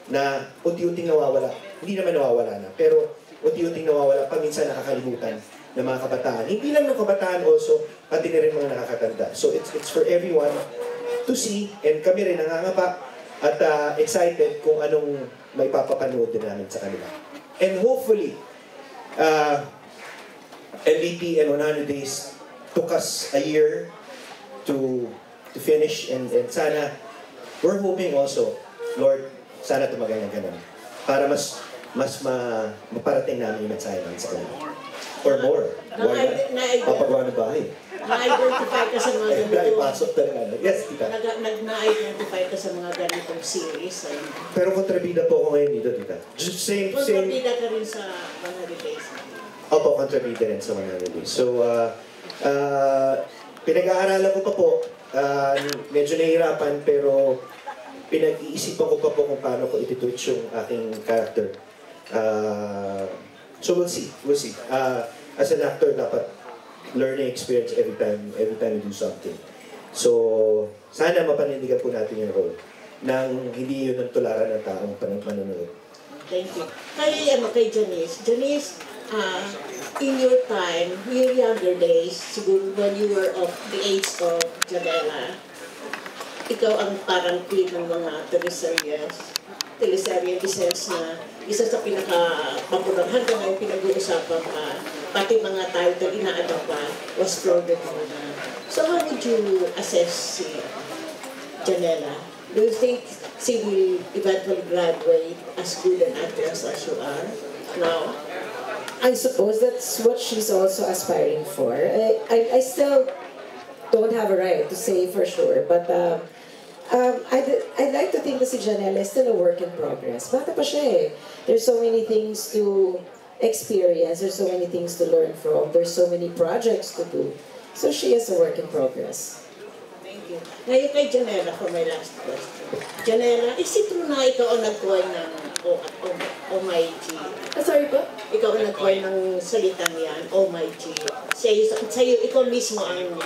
na unti-unting nawawala. Hindi naman nawawala na, pero unti-unting nawawala, paminsan nakakalimutan ng mga kabataan. Hindi lang ng kabataan also, pati na rin mga nakakatanda. So it's for everyone to see, and kami rin nangangapa at excited kung anong may papapanood din namin sa kanila. And hopefully, MVP and 100 Days took us a year to finish, and sana, we're hoping also, Lord, sana tumagal na ganun. Para mas maparating namin yung mensahe namin sa kanila. Or more. Papagawa ng bahay. Na-identify ka sa mga ganitong... Ipasok talaga. Yes, tita. Na-identify ka sa mga ganitong series. Pero kontrabida po ako ngayon dito, tita. Same. Kontrabida ka rin sa 100 Days. Opo, kontrabida rin sa 100 Days. So, pinag-aaralan ko pa po. Medyo nahihirapan, pero pinag-iisipan ko pa po kung paano ko iti-twitch yung aking character. So we'll see. As an actor, dapat learning experience every time you do something. So, sana mapanindigan po natin yung role nang hindi yun ang tularan ng taong manonood. Thank you. Kay Janice. Janice, in your time, your younger days, siguro when you were of the age of Janela, ikaw ang parang queen ng mga teleserye in the sense na isa sa pinaka-papulang hanggang ngayon pinag-uusapan pa, pati mga title ina-adapt pa, was Flor de Luna. So how would you assess si Janela? Do you think she will eventually graduate as good an actress as you are now? I suppose that's what she's also aspiring for. I still don't have a right to say for sure, but I'd like to think that si Janela is still a work in progress. Bata pa siya eh. There's so many things to experience. There's so many things to learn from. There's so many projects to do. So she is a work in progress. Thank you. Ngayon kay Janela for my last question. Janela, is it true na ikaw ang nag-coin ng Oh My G? Sorry po? Ikaw ang nag-coin ng salitang yan, Oh My G. Sa'yo, ikaw mismo ang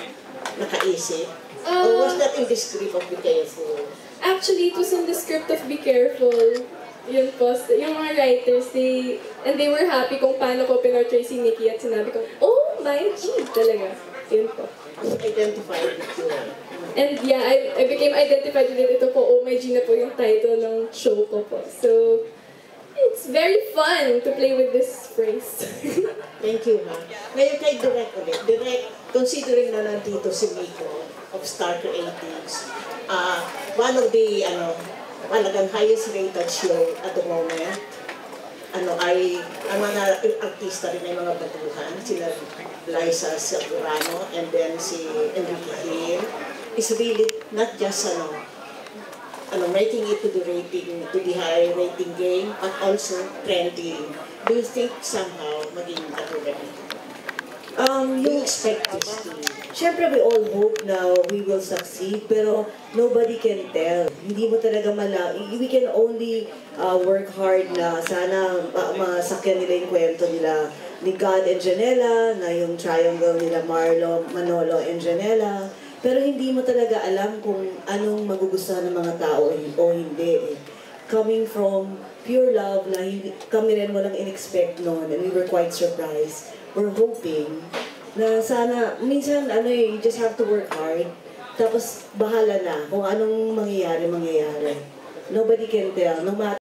nakaisip? Or was that in the script of Be Careful? Actually, it was in the script of Be Careful. Yun po, yung mga writers, they were happy kung paano ko pinortray si Nikki at sinabi ko, oh my G, talaga. Yun po. Identified with you. And yeah, I became identified with it. Ito po, oh my G na po yung title ng show ko po. So, it's very fun to play with this phrase. Thank you, ha. Ngayon kay Direk ulit. Direk, considering na nandito si Miko of Star Creatives, one of the, talagang highest rated show at the moment, ay, ang mga artista rin ay mga batuhan, sila Liza Silverano and then si Enrique Hill, is really not just, making it to the high rating game, but also trending. Do you think somehow maging katulad nito? You expect this to. Siyempre, we all hope na we will succeed, pero nobody can tell. Hindi mo talaga we can only work hard na sana masakyan nila yung kwento nila ni God and Janela, na yung triangle nila Marlo, Manolo and Janela. Pero hindi mo talaga alam kung anong magugustuhan ng mga tao o hindi. Coming from pure love na kami rin walang in-expect noon, and we were quite surprised. We're hoping na sana, minsan you just have to work hard, tapos bahala na kung anong mangyayari. Nobody can tell, no matter